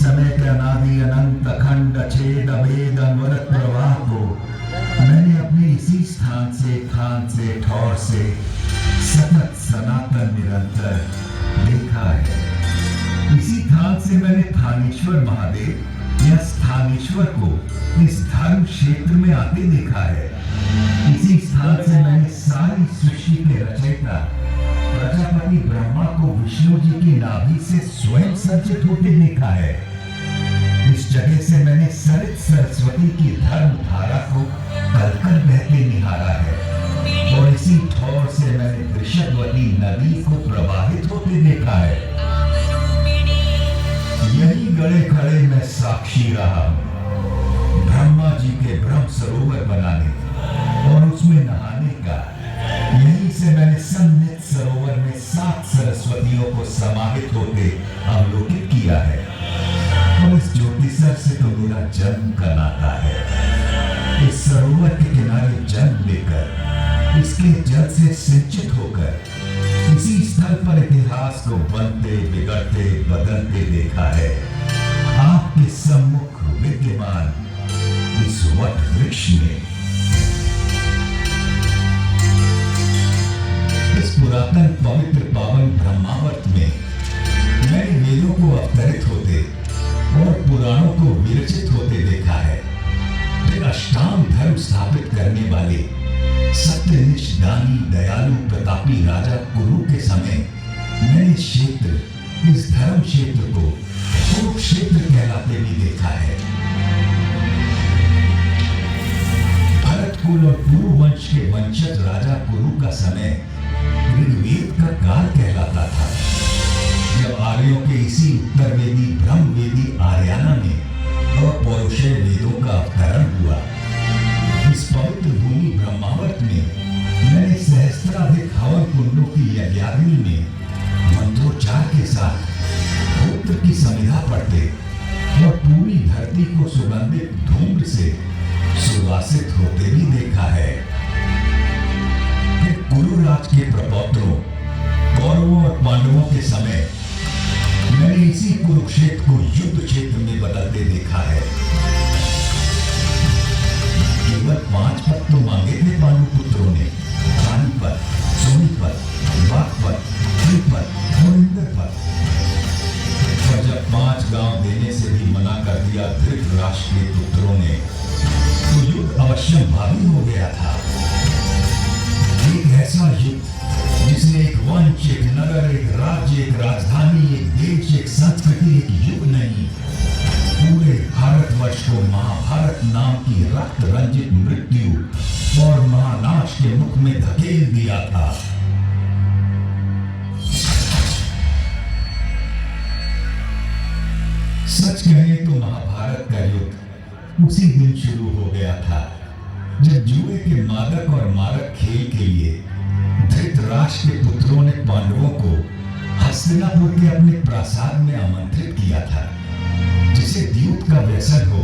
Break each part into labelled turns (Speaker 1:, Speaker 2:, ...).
Speaker 1: समय के अनादि अनंत अखंड छेद अभेद अनवरत प्रवाह को मैंने अपने इसी स्थान से ठौर से सतत सनातन निरंतर देखा है। इसी स्थान से मैंने थानेश्वर महादेव या स्थानेश्वर को इस धर्म क्षेत्र में आते देखा है। इसी स्थान से मैंने सारी सृष्टि के रचयिता प्रजापति ब्रह्मा को विष्णु जी की नाभि से स्वयं संचित होते देखा है। इस जगह से मैंने सरित सरस्वती की धर्म धारा को कलकल बहते निहारा है और इसी ठौर से मैंने वृषभवती नदी को प्रवाहित होते देखा है। यही गड़े खड़े मैं साक्षी रहा हूं ब्रह्मा जी के ब्रह्म सरोवर बनाने और उसमें नहाने का। यहीं से मैंने सम्मित सरोवर में 7 सरस्वतियों को समाहित होते अवलोकित किया है और इस ज्योतिसर से तो मेरा जन्म का नाता है। इस सरोवर के किनारे जन्म लेकर इसके जल से सिंचित होकर इसी स्थल पर इतिहास को बनते बिगड़ते बदलते देखा है। आपके सम्मुख विद्यमान इस वट वृक्ष में, इस पुरातन पवित्र पावन ब्रह्मावर्त में मैंने वेदों को अवतरित होते और पुराणों को विरचित होते देखा है। फिर अष्टांग धर्म स्थापित करने वाले सत्यनिष्ठ दानी दयालु प्रतापी राजा कुरु के समय मैंने क्षेत्र, इस धर्म क्षेत्र को कुरुक्षेत्र कहलाते भी देखा है। भरत कुल और कुरु वंश के वंशज राजा कुरु का समय ऋग्वेद का काल कहलाता था। जब आर्यों के इसी उत्तरवेदी ब्रह्मवेदी आर्याना में अपौरुषेय वेदों का अवतरण हुआ। इस पवित्र भूमि ब्रह्मावर्त में मैंने सहस्त्राधिक हवन कुंडों की यज्ञाग्नि में मंत्रोच्चार के साथ पुत्र की समिधा पढ़ते और पूरी धरती को सुगंधित धूम्र से सुवासित होते भी देखा है। फिर कुरुराज के प्रपौत्रों कौरवों और पांडवों के समय मैंने इसी कुरुक्षेत्र को युद्ध क्षेत्र में बदलते देखा है। केवल 5 पद तो मांगे थे पांडु पुत्रों ने, पानीपत, सोनीपत, बागपत, त्रिपत और इंद्रपत। पर जब 5 गांव देने से भी मना कर दिया धृतराष्ट्र के पुत्रों ने, तो युद्ध अवश्य भावी हो गया था। एक ऐसा युद्ध जिसने एक वंश, एक नगर, एक राज्य, एक राजधानी, एक देश, एक संस्कृति, एक युग नहीं, पूरे भारतवर्ष को महाभारत नाम की रक्त रंजित मृत्यु और महानाश के मुख में धकेल दिया था। सच कहें तो महाभारत का युद्ध उसी दिन शुरू हो गया था जब जुए के मादक और मारक खेल के लिए धृतराष्ट्र के पुत्रों ने पांडवों को हस्तिनापुर के अपने प्रासाद में आमंत्रित किया था। जिसे द्यूत का व्यसन हो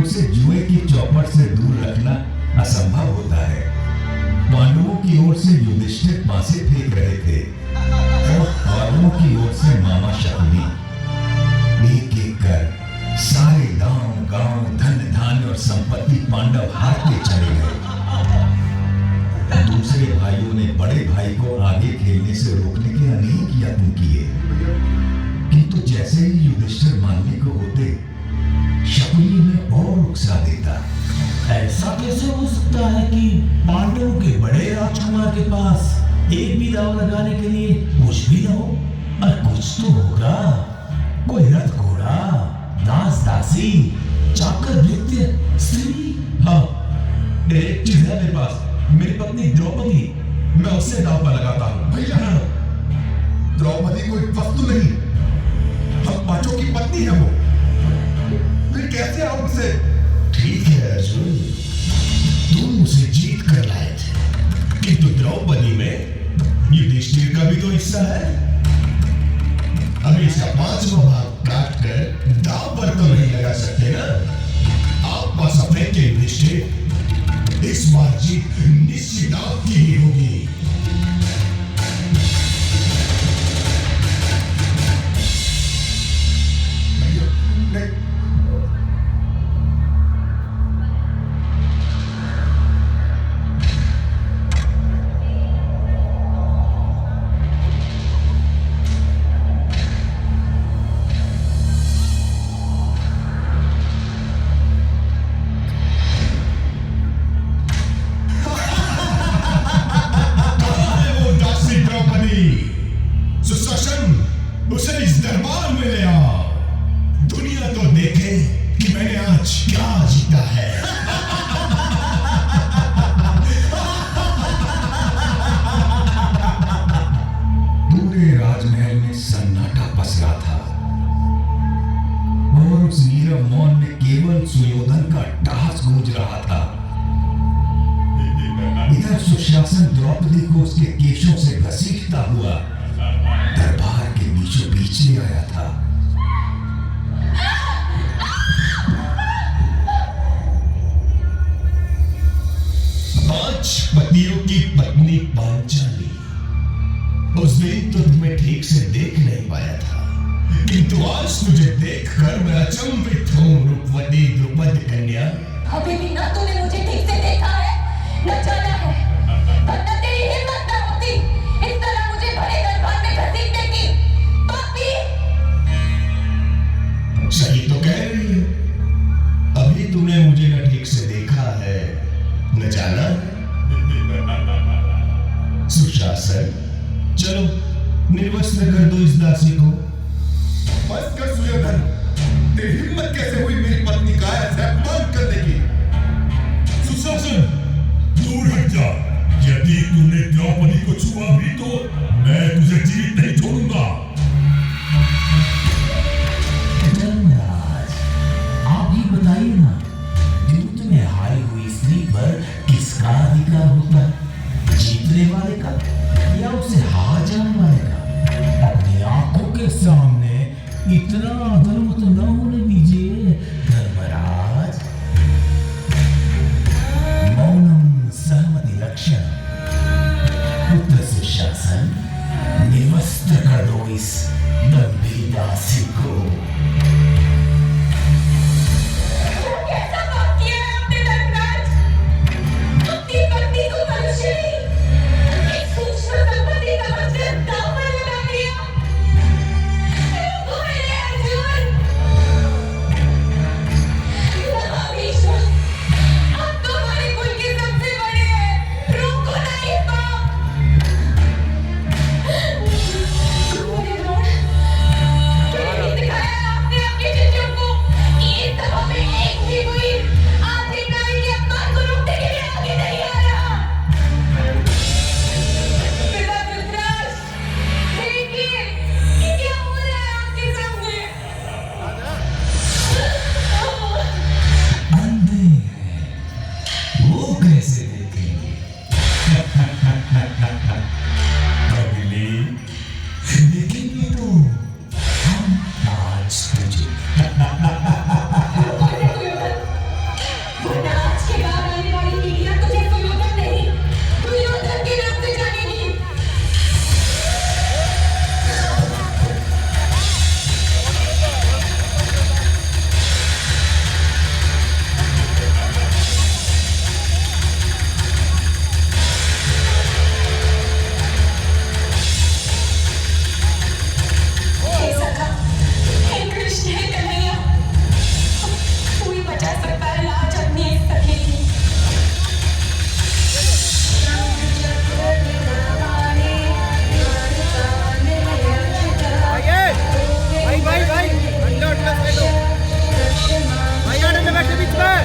Speaker 1: उसे जुए की चौपट से दूर रखना असंभव होता है। पांडवों की ओर से युधिष्ठिर पासे फेंक रहे थे और कौरवों की ओर से मामा शकुनी। एक एक कर सारे गांव धन धान्य और संपत्ति पांडव हारते चले गए। दूसरे भाइयों ने बड़े भाई को आगे खेलने से रोकने के अनेक यत्न किए, किंतु जैसे ही युधिष्ठिर मानने को होते शकुनी में और उकसा देता।
Speaker 2: ऐसा कैसे हो सकता है कि पांडवों के बड़े राजकुमार के पास एक भी दांव लगाने के लिए कुछ भी न हो? और कुछ तो होगा, कोई रथ घोड़ा, दास दासी, चाकर भृत्य, स्त्री।
Speaker 3: हाँ, एक चीज है मेरे पास, मेरी पत्नी द्रौपदी, मैं उससे दांव पर लगाता हूँ।
Speaker 4: भैया, द्रौपदी कोई वस्तु नहीं, हम पांचों की पत्नी है वो। फिर कैसे आप उसे?
Speaker 2: ठीक है अर्जुन, तुम उसे जीत कर लाए थे, किंतु द्रौपदी में युधिष्ठिर का भी तो हिस्सा है। अभी इसका 5वां भाग काट कर दांव पर तो नहीं लगा सकते ना। आप पास अपने के युधिष्ठिर, इस बार जीत निश्चित आपकी ही होगी। में ले आओ, दुनिया तो देखे कि मैंने आज क्या जीता है।
Speaker 1: पूरे राजमहल में सन्नाटा पसरा था और उस नीरव मौन में केवल सुयोधन का टास गूंज रहा था। इधर सुशासन द्रौपदी को उसके केशों से घसीटता हुआ दरबार के बीचों बीच ले आया था।
Speaker 2: पांच पतियों की पत्नी पांचाली, उस दिन तो तुम्हें ठीक से देख नहीं पाया था, किंतु आज तुझे देखकर मैं अचंभित हूँ रूपवती द्रुपद कन्या।
Speaker 5: अभी भी ना तूने मुझे ठीक से देखा है, न जाना है, और न तेरी हिम्मत ना होती इस तरह मुझे बड़े दरबार में घसीटने की। पापी!
Speaker 2: सही तो कह रही है, अभी तुमने मुझे न ठीक से देखा है न जाना है। सुशासन, चलो निर्वस्त्र कर दो इस दासी को।
Speaker 4: बस कर सुयोधन, तेरी हिम्मत कैसे हुई मेरी पत्नी का ऐसा अपमान करने की?
Speaker 3: सुशासन, दूर हट जा। यदि तूने द्रौपदी को छुआ भी तो मैं तुझे जीवित नहीं छोड़ूंगा।
Speaker 6: धर्मराज, आप ही बताइए ना, दूत में हारी हुई स्त्री पर किसका अधिकार होता है? जीतने वाले का या उसे हार जाने वाले का? अपनी आंखों के सामने इतना अधर्म तो न होने दीजिए धर्मराज। मौनम सहमति लक्षण। पुत्र सुशासन, निवस्त्र कर दो इस दंभी दासी को।
Speaker 5: कैसा पाप किया है आपने धर्मराज? अपनी पत्नी को मनुष्य नहीं, एक सूक्ष्म संपत्ति समझकर दांव पर लगा दिया। रोको मेरे अर्जुन! महाभीष्म, आप तो हमारे कुल के सबसे बड़े हैं, रोको ना ये पाप। मेरे लॉर्ड, क्या नहीं सिखाया आपने अपने शिष्यों को कि इस सभा में एक भी कोई आर्थिक नारी के अपमान को रोकने के लिए आगे नहीं आ रहा? पिता धृतराष्ट्र, देखिए कि क्या हो रहा है आपके सामने।
Speaker 6: अंधे हैं, वो कैसे देखेंगे? अगले देखेंगे तो हम आज तुझे।
Speaker 5: वरना आज के बाद आने वाली पीढ़ियां तुझे सुयोधन नहीं, दुर्योधन के नाम से जानेगी। हे सखा, हे कृष्ण, हे कन्हैया, तू ही बचा सकता है लाज अपनी इस सखी की।
Speaker 7: भाई अंडा उठा ले लो भाई, आने में बैठे बीच में।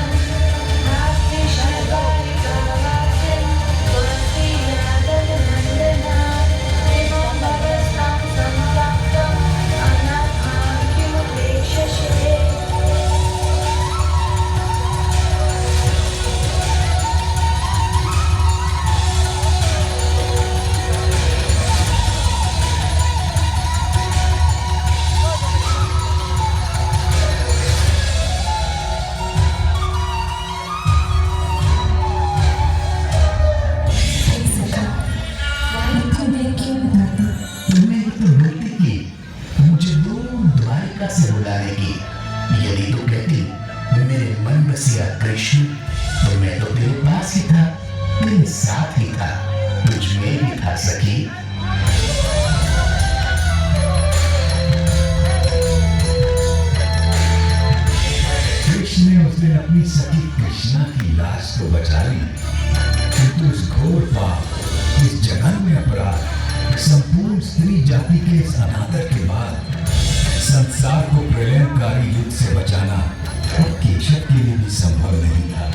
Speaker 6: तुम्हें तो रोटी की मुझे दूर द्वारिका से बुलाने की। यदि तो कहती मेरे मन बसिया कृष्ण, तो मैं तो तेरे पास ही था, तेरे साथ ही था, तुझ में भी था सखी। कृष्ण ने उस दिन अपनी सखी कृष्णा की लाश तो बचा ली, किंतु उस घोर पाप, इस जघन्य अपराध, संपूर्ण स्त्री जाति के इस अनादर के बाद
Speaker 1: संसार को प्रलयकारी युद्ध से बचाना अब केशव के लिए भी संभव नहीं था।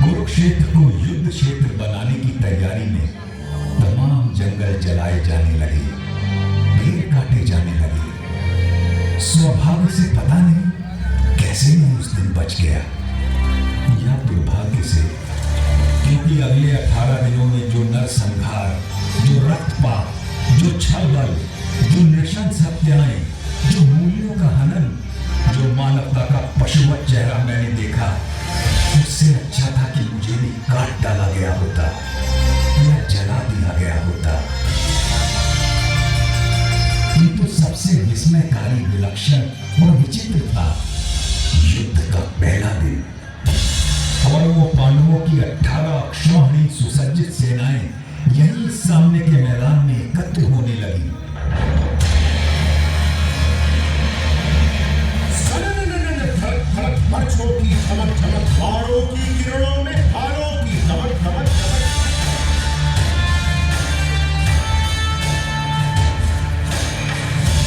Speaker 1: कुरुक्षेत्र को युद्ध क्षेत्र बनाने की तैयारी में तमाम जंगल जलाए जाने लगे, पेड़ काटे जाने लगे। स्वभाव से पता नहीं कैसे मैं उस दिन बच गया, या दुर्भाग्य से, क्योंकि अगले 18 दिनों में जो नरसंहार, जो रक्तपात, जो छल, जो नृशंस हत्याएं, जो मूल्यों का हनन, जो मानवता का पशुवत चेहरा मैंने देखा, उससे अच्छा था कि मुझे भी काट डाला गया होता या जला दिया गया होता। किंतु सबसे विस्मयकारी, विलक्षण और विचित्र था युद्ध का पहला दिन, और वो पांडवों की 18 अक्षौहिणी सुसज्जित सेनाएं यहीं सामने के मैदान में एकत्र होने लगी।
Speaker 2: बरछों की चमक चमक, बाणों की किरणों में भालों की धमक धमक धमक,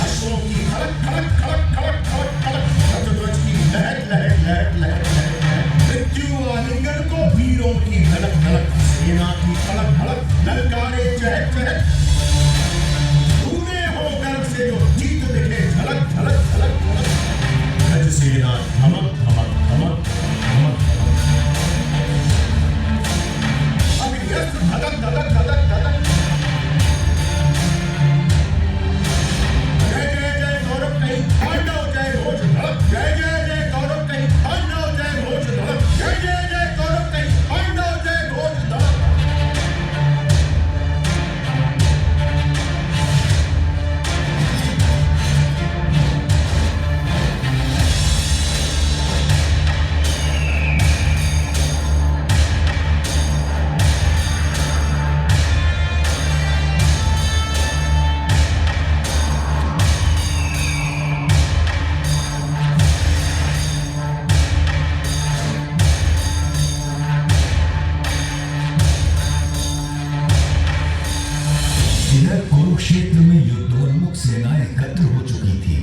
Speaker 2: अश्वों की खड़क खड़क खड़क खड़क खड़क खड़क, रथध्वज की लहर लहर लहर लहर लहर, मृत्यु आलिंगन को वीरों की धड़क धड़क, सेना की धड़क धड़क, ललकारे चहक चहक, धूने हो गर्व से जो जीत दिखे झलक झलक झलक झलक, गज सेना धमक धमक धमक धमक, अभियस्त धड़क धड़क धड़क धड़क, जय जय जय गौरव कहीं पांडव जय घोष धड़क, जय जय जय गौरव कहीं पांडव जय घोष धड़क, जय जय जय गौरव कहीं पांडव जय घोष धड़क।
Speaker 1: इधर कुरुक्षेत्र में युद्धोन्मुख सेनाएं एकत्र हो चुकी थी,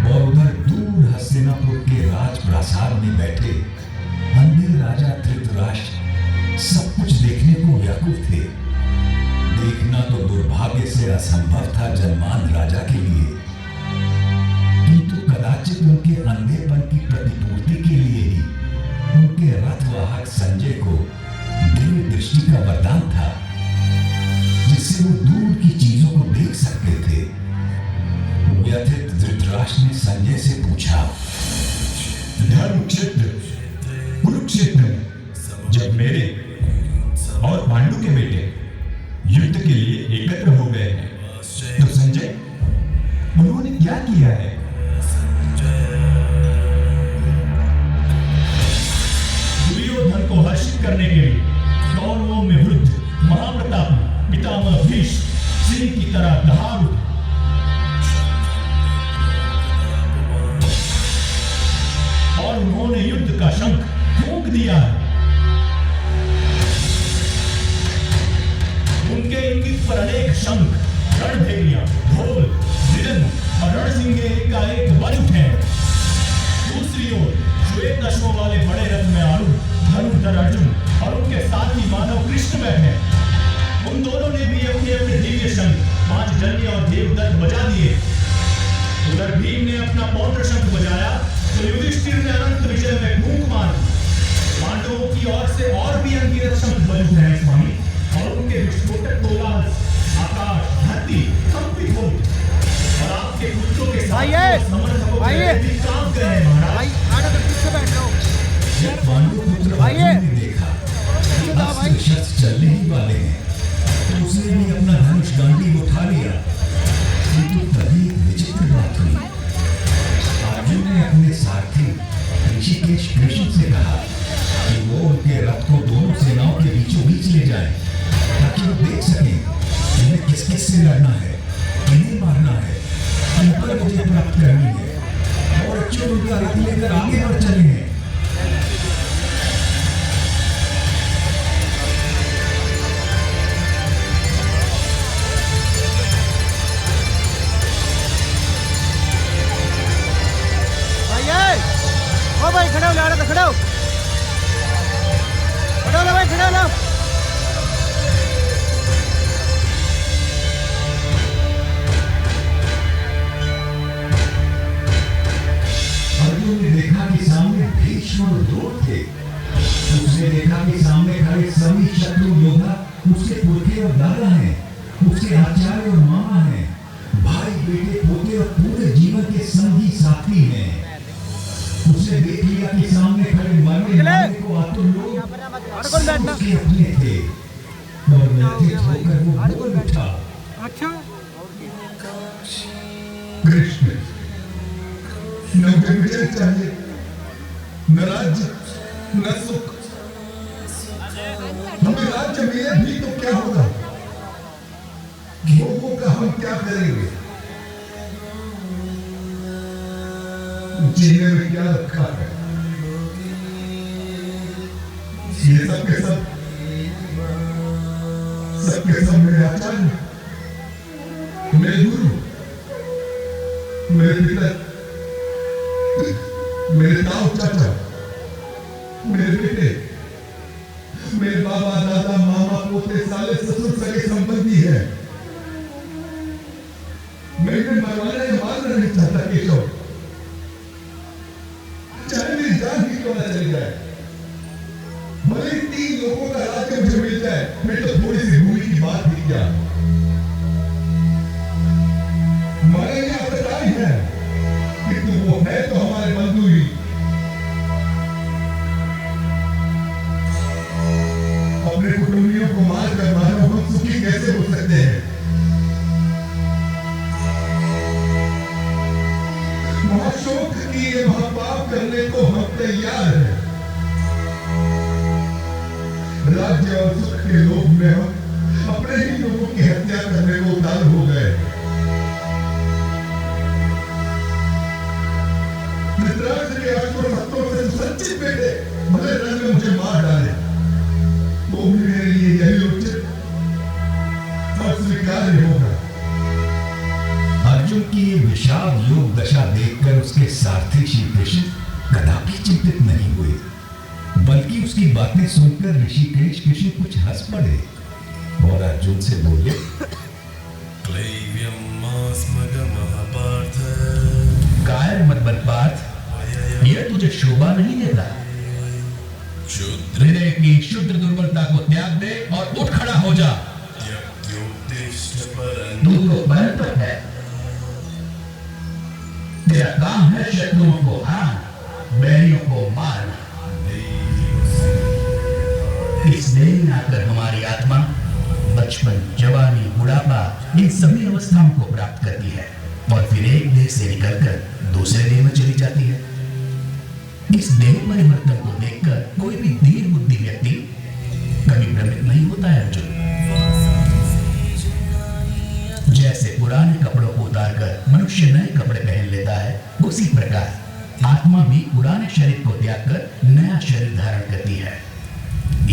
Speaker 1: और उधर दूर हस्तिनापुर के राज प्रासाद में बैठे अंधे राजा धृतराष्ट्र सब कुछ देखने को व्याकुल थे। देखना तो दुर्भाग्य से असंभव था जन्मान राजा के लिए, किंतु कदाचित उनके अंधेपन की प्रतिपूर्ति के लिए ही उनके रथवाहक संजय को दिव्य दृष्टि का वरदान था, जिससे वो दूर की चीजों को देख सकते थे। व्यथित धृतराष्ट्र ने संजय से पूछा,
Speaker 3: धर्मक्षेत्र कुरुक्षेत्र में जब मेरे और पांडु के बेटे युद्ध के लिए एकत्र हो गए हैं, तो संजय उन्होंने क्या किया है? दुर्योधन को हर्षित करने के लिए कौरवों में वृद्ध महाप्रतापी पितामह भीष्म सिंह की तरह दहाड़ उठे। और उन्होंने युद्ध का शंख फूंक दिया है। उनके इंगित पर अनेक शंख, रणभेरियां, ढोल, मृदंग और रणसिंगे एकाएक बज उठे। दूसरी ओर श्वेत अश्वों वाले बड़े रथ में आरूढ़ धनुर्धर अर्जुन और उनके साथी मानव कृष्ण बैठे। उन दोनों ने भी अपने अपने दिव्य शंख पांचजन्य और देवदत्त बजा दिए। उधर भीम ने अपना पौत्र शंख बजाया तो युधिष्ठिर ने अनंत विजय में फूंक मारी। पांडवों की ओर से और भी अनगिनत शंख बज उठे स्वामी, और उनके विस्फोटक कोलाहल आकाश धरती कंपित हो उठी। और आपके पुत्रों के साथ समर्थकों के कांप गए महाराज।
Speaker 1: जब पांडुपुत्र अर्जुन ने देखा कि अस्त्र शस्त्र चलने ही वाले हैं, तो उसने भी अपना धनुष गांडीव उठा लिया। किंतु तभी एक विचित्र बात हुई। अर्जुन ने अपने सारथी ऋषिकेश कृष्ण से कहा कि वो उनके रथ को दोनों सेनाओं के बीचों बीच ले जाए, ताकि वो देख सकें कि उन्हें किस किस से लड़ना है, इन्हें मारना है, इन पर विजय प्राप्त करनी है और अच्छे उनका रथ लेकर आगे बढ़ चले हैं।
Speaker 7: ओ भाई खड़ा हो, ला रहा था, खड़ा हो भाई, खड़ा हो।
Speaker 1: अर्जुन ने देखा कि सामने भीष्म और द्रोण थे। उसने देखा कि सामने खड़े सभी शत्रु योद्धा उसके पुरखे और दादा हैं, उसके आचार्य और मामा हैं, भाई बेटे पोते और पूरे जीवन के संगी साथी हैं। उसने देख लिया कि सामने खड़े मरने वाले को आतुर लोग उसके अपने थे और व्यथित होकर वो बोल उठा,
Speaker 7: अच्छा
Speaker 4: कृष्ण, न मुझे विजय चाहिए, न राज्य, न सुख। हमें राज्य मिले भी तो क्या होगा, भोगों का हम क्या करेंगे, जीने में क्या रखा है। ये सब के सब मेरे आचार्य, मेरे गुरु, मेरे पिता, मेरे ताऊ चाचा, मेरे बेटे, मेरे बाबा दादा मामा पोते साले ससुर सगे संबंधी है। मैं इन्हें मरवाना या मारना नहीं चाहता केशव, चाहे मेरी जान ही क्यों ना चली जाए, भले 3 लोगों का राज्य मुझे मिल जाए, मैं तो थोड़ी सी भूमि की बात भी किया। हमारे यहाँ बताई है कि तू वो है तो हमारे बंधु ही। अपने कुटुंबियों को मार कर मानो हम सुखी कैसे हो सकते हैं। महाशोक किए महापाप करने को हम तैयार हैं। राज्य और सुख के लोभ में हम अपने ही लोगों की हत्या करने को उतार हो गए। धृतराष्ट्र के 8 हत्तों से सुसज्जित बेटे भले रण में मुझे मार डाले तो भी मेरे लिए यही उचित और स्वीकार्य होगा।
Speaker 1: अर्जुन की ये विषाद योग दशा देखकर उसके सारथी श्री कृष्ण कदापि चिंतित नहीं हुए, बल्कि उसकी बातें सुनकर ऋषिकेश कृष्ण कुछ हंस पड़े और अर्जुन से बोले, कायर मत बन पार्थ, यह तुझे शोभा नहीं देता। हृदय की शुद्ध दुर्बलता को त्याग दे और उठ खड़ा हो जा। तू तो बलवंत है, तेरा काम है शत्रुओं को हराना, बैरियों को मारना। इस देह में आकर हमारी आत्मा बचपन, जवानी, बुढ़ापा इन सभी अवस्थाओं को प्राप्त करती है और फिर एक देह से निकलकर दूसरे देह में चली जाती है। इस देह परिवर्तन को देखकर कोई भी धीर बुद्धि व्यक्ति कभी भ्रमित नहीं होता है अर्जुन। जैसे पुराने कपड़ों को उतारकर मनुष्य नए कपड़े पहन लेता है, उसी प्रकार आत्मा भी पुराने शरीर को त्याग कर नया शरीर धारण करती है।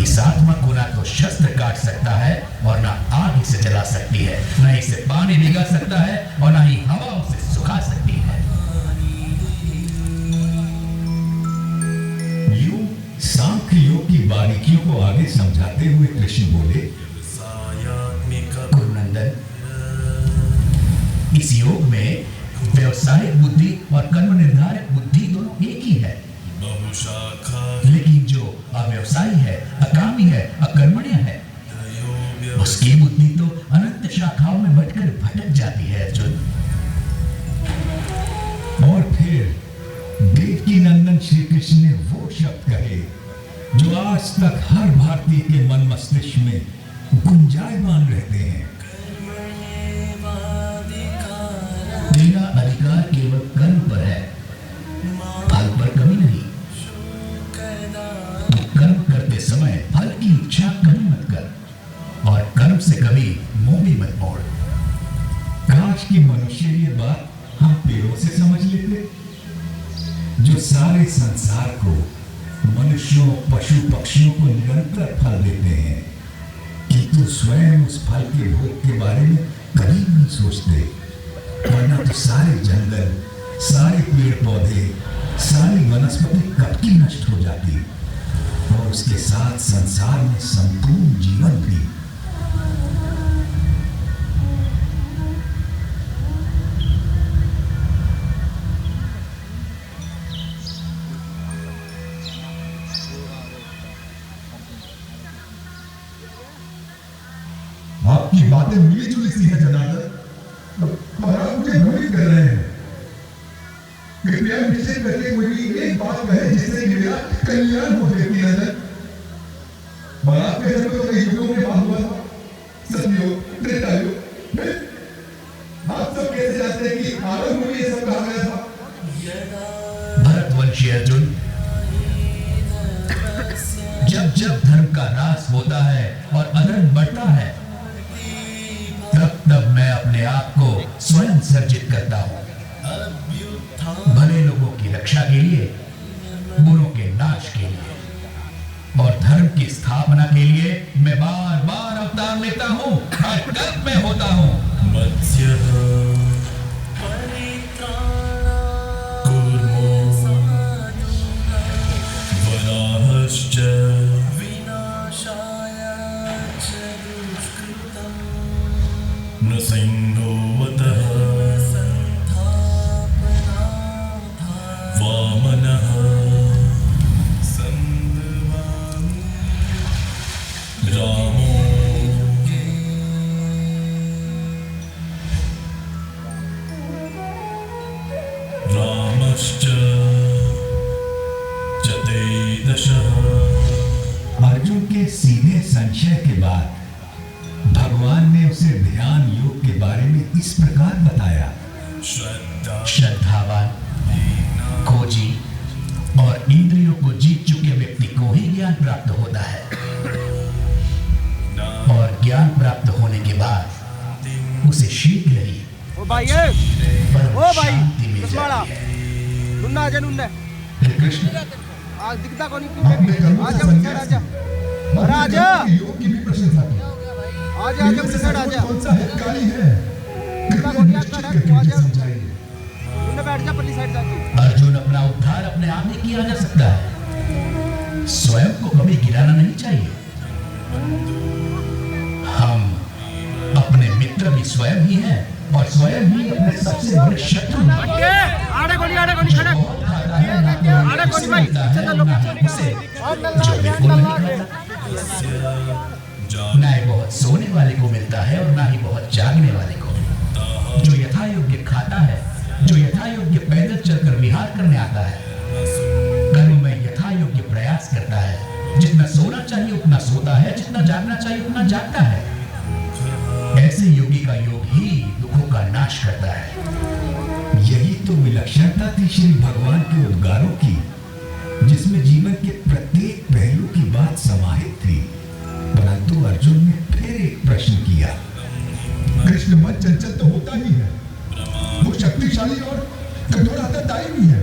Speaker 1: इस आत्मा को ना तो शस्त्र काट सकता है और ना आग इसे जला सकती है, ना इसे पानी भिगा सकता है और ना ही हवा उसे सुखा सकती है। यूं सांख्य योग की बारीकियों को आगे समझाते हुए कृष्ण बोले, गुरुनंदन, इस योग में व्यवसायिक बुद्धि और कर्म निर्धारक बुद्धि दोनों एक ही है, लेकिन जो अव्यवसायी है, अकामी है, अकर्मण्य है, उसकी बुद्धि तो अनंत शाखाओं में बंटकर भटक जाती है अर्जुन। और फिर देवकी नंदन श्री कृष्ण ने वो शब्द कहे जो आज तक हर भारतीय के मन मस्तिष्क में गुंजायमान रहते हैं, तेरा अधिकार केवल कर्म पर है, फल पर कमी नहीं। तो कर्म करते समय फल की इच्छा कभी मत कर और कर्म से कभी मुंह भी मत मोड़। काश कि मनुष्य ये बात हम पेड़ों से समझ लेते, जो सारे संसार को, मनुष्यों, पशु पक्षियों को निरंतर फल देते हैं, किंतु स्वयं उस फल के भोग के बारे में कभी नहीं सोचते। वरना तो सारे जंगल, सारे पेड़ पौधे, सारी वनस्पति कब की नष्ट हो जाती, और उसके साथ संसार में संपूर्ण जीवन भी।
Speaker 4: आपकी बातें मिली जुली सी है जनार्दन, और आप मुझे भ्रमित कर रहे हैं। कृपया निश्चय करके कोई एक बात कहे जिससे कि मेरा कल्याण हो जाए नजर। और आपके घर में तो कई युगों में बात हुआ था, सतयुग, त्रेता युग, आप सब कैसे जानते हैं कि आरंभ में ये सब कहा गया था?
Speaker 1: भरतवंशी अर्जुन, जब जब धर्म का ह्रास होता है और अधर्म बढ़ता है, तब तब मैं अपने आप को स्वयं सर्जित करता हूं। भले लोगों की रक्षा के लिए, बुरों के नाश के लिए और धर्म की स्थापना के लिए मैं बार बार अवतार लेता हूं, हर कर्म में होता हूं।
Speaker 3: नृसिंहोऽवतः वामनः रामो रामश्च चतुर्दशः।
Speaker 1: अर्जुन के सीधे संशय के बाद भगवान ने उसे ध्यान योग के बारे में इस प्रकार बताया। श्रद्धावान, खोजी और इंद्रियों को जीत चुके व्यक्ति को ही ज्ञान प्राप्त होता है, और ज्ञान प्राप्त होने के बाद उसे शीघ्र ही शांति मिल जाती है। कृष्ण,
Speaker 7: आज दिखता कौन आजा राजा
Speaker 4: योग की भी प्रशंसा की।
Speaker 7: आजा आजा मुझसे आजा,
Speaker 4: कौन सा हितकारी है? कृपया निश्चित करके मुझे समझाइए।
Speaker 7: तुमने बैठ जा पल्ली साइड जाके।
Speaker 1: अर्जुन, अपना उद्धार अपने आप ही किया जा सकता है, स्वयं को कभी गिराना नहीं चाहिए। हम अपने मित्र भी स्वयं ही हैं और स्वयं ही अपने सबसे बड़े शत्रु हैं।
Speaker 7: आड़े कोनी खड़ा, आड़े कोनी भाई, चल लो
Speaker 1: उसे जो बिल्कुल नहीं खाता। ना ही बहुत सोने वाले को मिलता है और ना ही बहुत जागने वाले को। जो यथा योग्य खाता है, जो यथा योग्य पैदल चलकर विहार करने आता है, कर्म में यथा योग्य प्रयास करता है, जितना सोना चाहिए उतना सोता है, जितना जागना चाहिए उतना जागता है, ऐसे योगी का योग ही दुखों का नाश करता है। यही तो विलक्षणता थी श्री भगवान के उद्गारों की, जिसमें जीवन के प्रत्येक पहलू की बात समाहित थी। परंतु अर्जुन ने फिर एक प्रश्न किया।
Speaker 4: कृष्ण, मन चंचल तो होता ही है, वो शक्तिशाली और कठोर आत्मदायी भी है।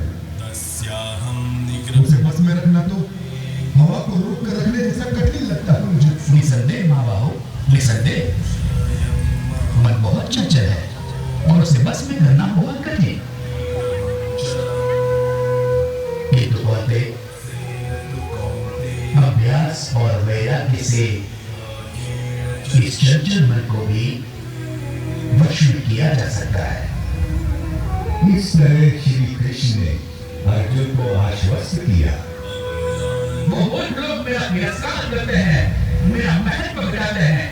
Speaker 4: उसे बस में रखना तो हवा को रोक कर रखने जैसा कठिन लगता है मुझे।
Speaker 1: निसंदेह महाबाहु, निसंदेह मन बहुत चंचल है और उसे बस में करना बहुत कठिन। ये तो बातें अभ्यास और वैराग्य से इस चंचल मन को भी वश में किया जा सकता है।
Speaker 4: इस तरह श्री कृष्ण ने अर्जुन को आश्वस्त किया।
Speaker 1: बहुत लोग मेरा तिरस्कार करते हैं, मेरा महत्व घटाते हैं,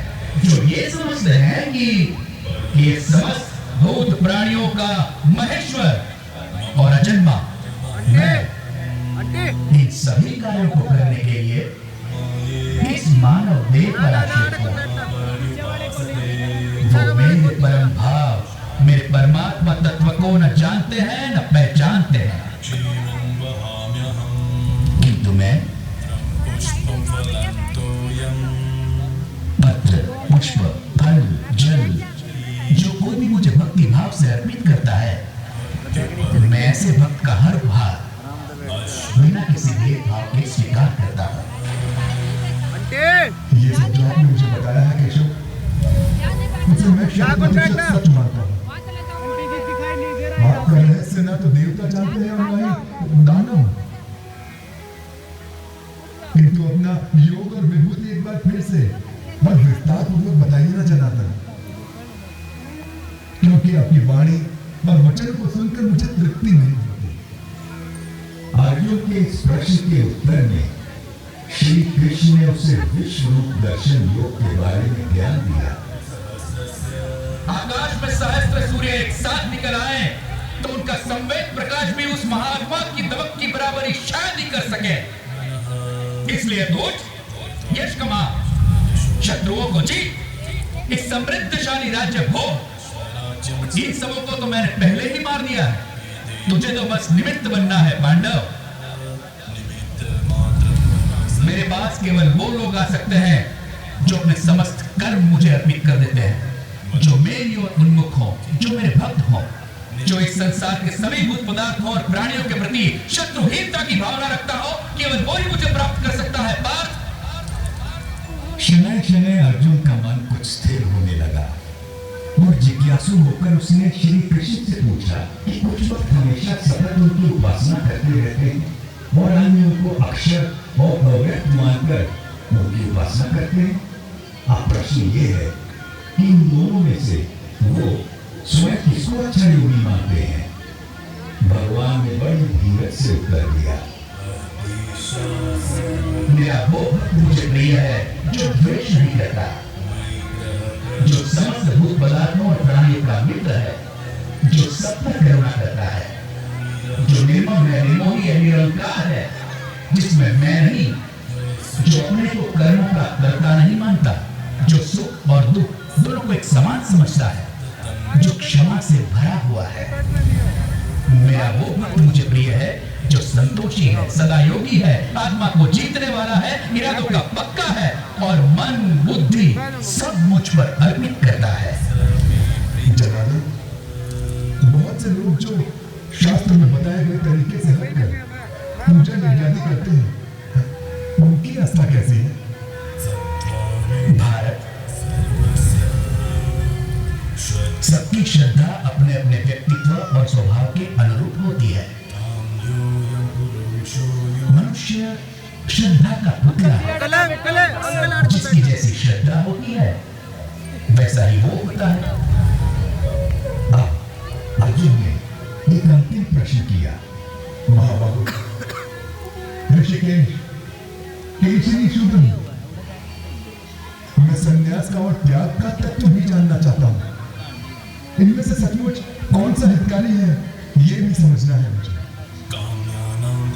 Speaker 1: जो ये समझते हैं कि ये समस्त भूत प्राणियों का महेश्वर और अजन्मा मैं इन सभी कार्यों को करने के लिए इस मानव देह पर आश्रित हूं। वो मेरे परम भाव, मेरे परमात्मा तत्व को न जानते हैं न पहचानते हैं, किंतु मैं पत्र, पुष्प, फल, जल, जो कोई भी मुझे भक्ति भाव
Speaker 6: भाव से अर्पित करता है, मैं ऐसे भक्त का हर उपहार बिना किसी भेदभाव के स्वीकार करता हूँ।
Speaker 4: ये सब जो आपने मुझे बताया है केशव, उसे मैं शायद हमेशा सच मानता हूँ। आपका रहस्य ना तो देवता जानते हैं और ना ही दानव। किंतु अपना योग और विभूति एक बार फिर से और विस्तार पूर्वक बताइए ना जनार्दन, क्योंकि आपकी वाणी और वचन को सुनकर मुझे तृप्ति नहीं होती।
Speaker 1: अर्जुन के इस प्रश्न के उत्तर में श्री कृष्ण ने उसे विश्व रूप दर्शन योग के बारे में ज्ञान दिया।
Speaker 8: आकाश में सहस्त्र सूर्य एक साथ निकल आए तो उनका संवेद प्रकाश भी उस महात्मा की दमक की बराबरी शायद ही कर सके। इसलिए तो यश कमा, शत्रुओं को जीत, इस समृद्धशाली राज्य भोग, इन सबों को तो मैंने पहले ही मार दिया है। तुझे तो बस निमित्त बनना है पांडव। मेरे पास केवल वो लोग आ सकते हैं जो अपने समस्त कर्म मुझे अर्पित कर देते हैं, जो मेरी ओर उन्मुख हो, जो मेरे भक्त हो, जो इस संसार के सभी भूत पदार्थों और प्राणियों के प्रति शत्रुहीनता की भावना रखता हो, केवल वो ही मुझे प्राप्त कर सकता है। पार्थ,
Speaker 1: शनय शनय अर्जुन का मन कुछ स्थिर होने लगा और जिज्ञासु होकर उसने श्री कृष्ण से पूछा कि कुछ वक्त हमेशा सतत उनकी उपासना करते रहते हैं और अन्य उनको अक्षर और अव्यक्त मानकर उनकी उपासना करते हैं। अब प्रश्न ये है कि इन दोनों में से वो स्वयं किसको अच्छा योगी मानते हैं? भगवान ने बड़ी धीरज से उत्तर दिया,
Speaker 6: मेरा वो भक्त मुझे प्रिय है जो द्वेष नहीं करता, जो समस्त भूत पदार्थों और प्राणियों का मित्र है, जो सब पर करुणा करता है, जो निर्मम है, निर्मोही है, निरंकार है, जिसमें मैं नहीं, जो अपने को कर्मों का कर्ता नहीं मानता, जो सुख और दुख दोनों को एक समान समझता है, जो क्षमा से भरा हुआ है। मेरा वो भक्त मुझे प्रिय है जो संतोषी है, सदा योगी है, आत्मा को जीतने वाला है, इरादों का पक्का है और मन बुद्धि सब मुझ पर अर्पित करता है।
Speaker 4: जनार्दन, बहुत से लोग जो शास्त्र में बताए गए तरीके से हटकर पूजा इत्यादि करते हैं, उनकी आस्था कैसी है?
Speaker 6: भारत, सबकी श्रद्धा अपने अपने व्यक्तित्व और स्वभाव के अनुरूप होती है। मनुष्य श्रद्धा का पुतला है, जिसकी जैसी श्रद्धा होती है वैसा ही वो होता है।
Speaker 4: अर्जुन ने एक अंतिम प्रश्न किया, महाबाहु ऋषिकेश, केशरी शूद्र, मैं संन्यास का और त्याग का तत्व भी जानना चाहता हूं। इनमें से सचमुच कौन सा हितकारी है, ये भी समझना है मुझे।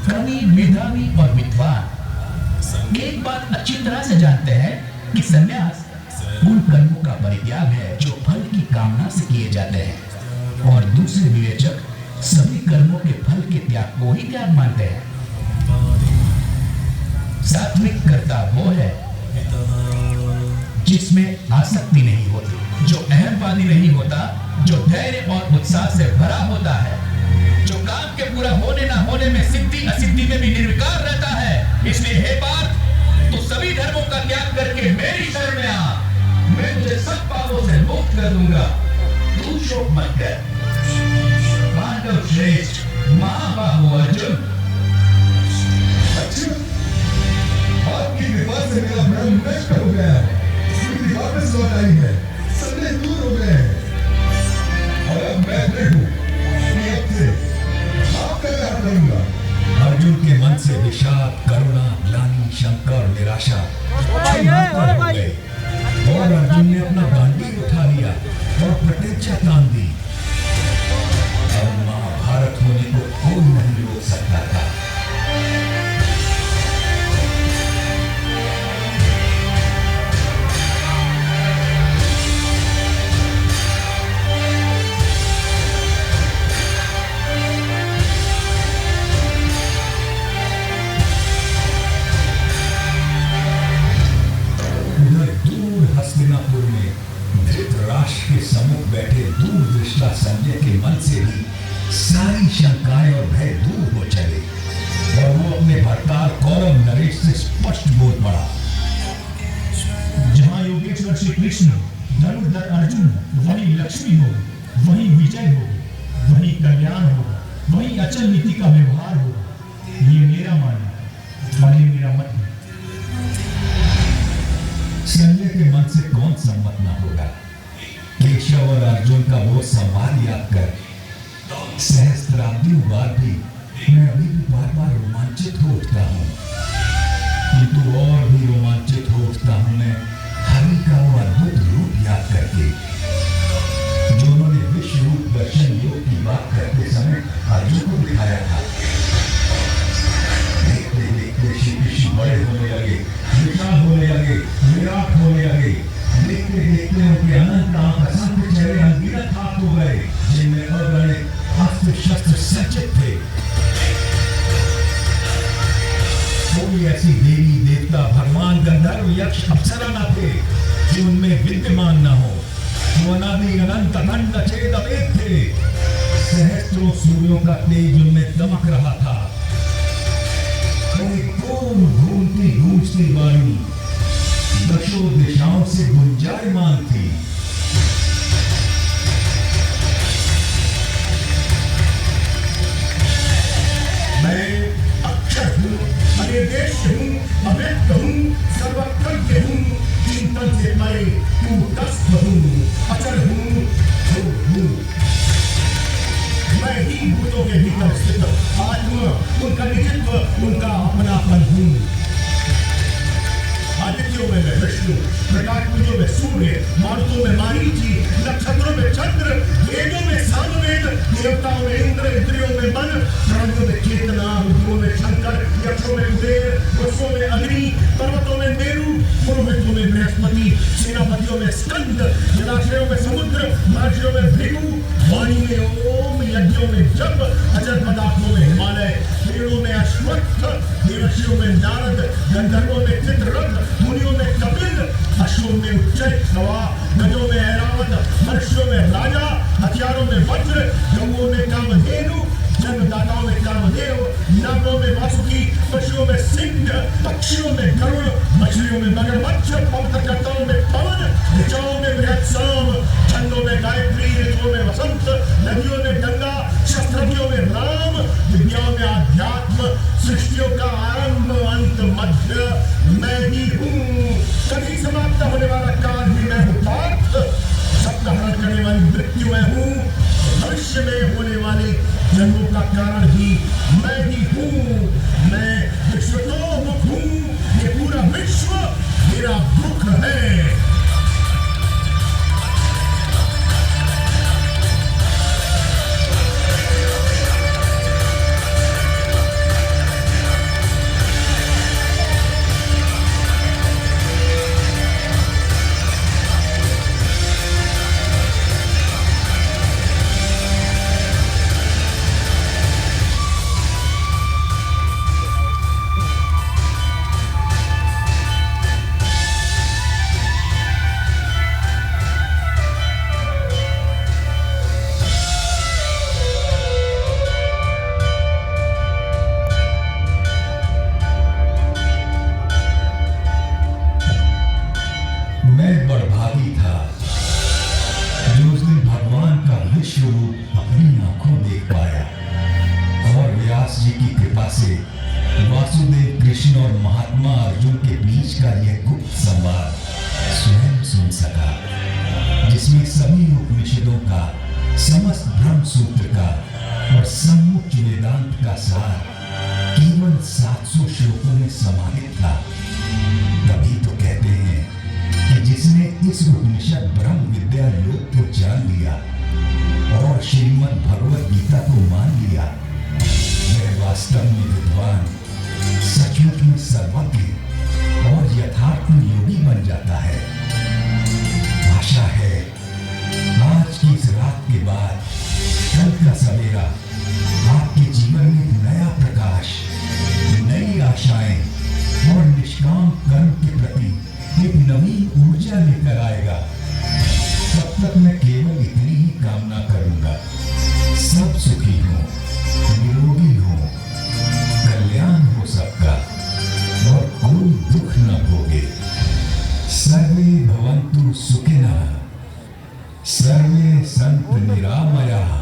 Speaker 6: कवि, मेधावी और विद्वान एक बात अच्छी तरह से जानते हैं कि संन्यास उन कर्मों का परित्याग है जो फल की कामना से किए जाते हैं, और दूसरे विवेचक सभी कर्मों के फल के त्याग को ही त्याग मानते हैं। सात्विक कर्ता वो है जिसमें आसक्ति नहीं होती, जो अहमवादी नहीं होता, जो धैर्य और उत्साह से भरा होता है, जो काम के पूरा होने ना होने में सिद्धि असिद्धि में भी निर्विकार रहता है। इसलिए हे पार्थ, तू सभी धर्मों का त्याग करके मेरी शरण में आ, मैं तुझे सब पापों से मुक्त कर दूंगा। तू शोक मत कर। पांडव श्रेष्ठ महाबाहु अर्जुन,
Speaker 4: अच्छा, आपकी कृपा से मेरा भ्रम नष्ट हो गया है, स्मृति वापस लौट आई है, संदेह दूर हो गए हैं, और अब मैं दृढ़ हूं कि अब से आपका त्याग करूंगा।
Speaker 1: अर्जुन के मन से विषाद, करुणा, ग्लानि, शंका और निराशा छीनकर हो गए और अर्जुन ने अपना गांडीव उठा लिया और प्रतिज्ञा तान दी। अब महाभारत होने को कोई नहीं रोक सकता था। दृष्टा संजय के मन से भी सारी शंकाएं और भय दूर हो चले और वो अपने भरताल कौरव नरेश से स्पष्ट बोल पड़ा।
Speaker 3: जहां योगेश्वर श्री कृष्ण धनुर्धर अर्जुन, वही लक्ष्मी हो, वही विजय हो, वही कल्याण हो, वही अचल नीति का व्यवहार हो। ये मेरा मानना और ये मेरा मत है।
Speaker 1: संजय के मन से कौन सम्मत ना होगा। केशव और अर्जुन का वो संवाद याद कर सहस्त्राब्दियों बाद भी मैं अभी भी बार बार रोमांचित हो उठता हूँ, किंतु और भी रोमांचित हो उठता हूँ मैं हरि का वो अद्भुत रूप याद करके जो उन्होंने विश्व रूप दर्शन योग की बात करते समय अर्जुन को दिखाया था। देखते देखते श्री कृष्ण बड़े होने लगे, विशाल होने लगे, विराट होने लगे। देखते देखते उनके अनंत असंख्य चेहरे अनगिनत हाथ हो गए जिनमें अगणित अस्त्र शस्त्र सज्जित थे। कोई ऐसी देवी देवता भगवान गंधर्व यक्ष अप्सरा न थे जो उनमें विद्यमान न हो। वो अनादि अनंत अखंड अछेद अभेद थे। सहस्त्रों सूर्यों का तेज उनमें दमक रहा था। घूमती गूंजती वाणी दशों दिशाओं से गुंजायमान थी।
Speaker 2: मैं अक्षर हूँ, अनिर्देश्य हूँ, अव्यक्त हूँ, सर्वज्ञ हूँ, चिंतन से परे कूटस्थ हूँ, अचल हूँ, हूँ। मैं ही भूतों के भीतर स्थित आत्मा, उनका निजित्व, उनका अपनापन हूँ। आदित्यों में मैं विष्णु, प्रकाश पुंजों में सूर्य, मारुतों में मारीची, नक्षत्रों में चंद्र, वेदों में सामवेद, देवताओं में इंद्र, इंद्रियों में मन, प्राणियों में चेतना, रुद्रों में शंकर, यक्षों में कुबेर, वसुओं में अग्नि, पर्वतों में मेरु, पुरोहितों में बृहस्पति, सेनापतियों में स्कंद, जलाशयों में समुद्र, महर्षियों में भृगु, वाणी में ओम, यज्ञों में जप, अजर पदार्थों में हिमालय, पेड़ों में अश्वत्थ, देवर्षियों में नारद, गंधर्वों में चित्ररथ, मुनियों में कपिल, अश्वों में उच्चैश्रवा, गजों में ऐरावत, मनुष्यों में राजा, हथियारों में वज्र, गौओं में कामधेनु, जन्मदाताओं में कामदेव, नागों में वासुकी, पशुओं में सिंह, पक्षियों में गरुड़, मछलियों में मगरमच्छ, पवित्रकर्ताओं में पवन, ऋचाओं में बृहत्साम, छंदों में गायत्री, ऋतुओं में वसंत, नदियों में गंगा, शस्त्रज्ञों में राम, विद्याओं में आध्यात्म, सृष्टियों का आरंभ अंत मध्य मैं ही हूँ। कभी समाप्त होने वाला काल भी मैं हूँ पार्थ, सबका हरण करने वाली मृत्यु मैं हूँ, भविष्य में होने वाले जन्मों का कारण भी मैं ही हूँ। मैं विश्व तो मुख हूँ, ये पूरा विश्व मेरा मुख है।
Speaker 1: मैं बड़भागी था जो उस दिन भगवान का विश्व रूप अपनी आंखों देख पाया और व्यास जी की कृपा से वासुदेव कृष्ण और महात्मा अर्जुन के बीच का यह गुप्त संवाद स्वयं सुन सका, जिसमें सभी उपनिषदों का, समस्त ब्रह्म सूत्र का और सम्मुच वेदांत का सार केवल 700 श्लोकों में समाहित था। तभी तो कहते हैं कि जिसने इस उपनिषद ब्रह्म विद्या योग को जान लिया और श्रीमद् भगवद गीता को मान लिया, वह वास्तव में विद्वान, सचमुच में सर्वज्ञ और यथार्थ योगी बन जाता है। आशा है आज की इस रात के बाद कल का सवेरा आपके जीवन में एक नया प्रकाश, नई आशाएं और निष्काम कर्म के प्रति एक नवीन ऊर्जा लेकर आएगा। तब तक मैं केवल इतनी ही कामना करूं सब सुखी हो, निरोगी हो, कल्याण हो सबका और कोई दुख न भोगे। सर्वे भवन्तु सुखिनः, सर्वे सन्तु निरामयाः,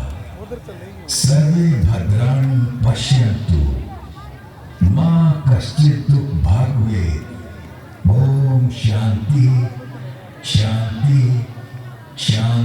Speaker 1: सर्वे भद्राणि पश्यन्तु, मा कश्चित् दुःख भाग् भवेत्। ओम शांति शांति शांति।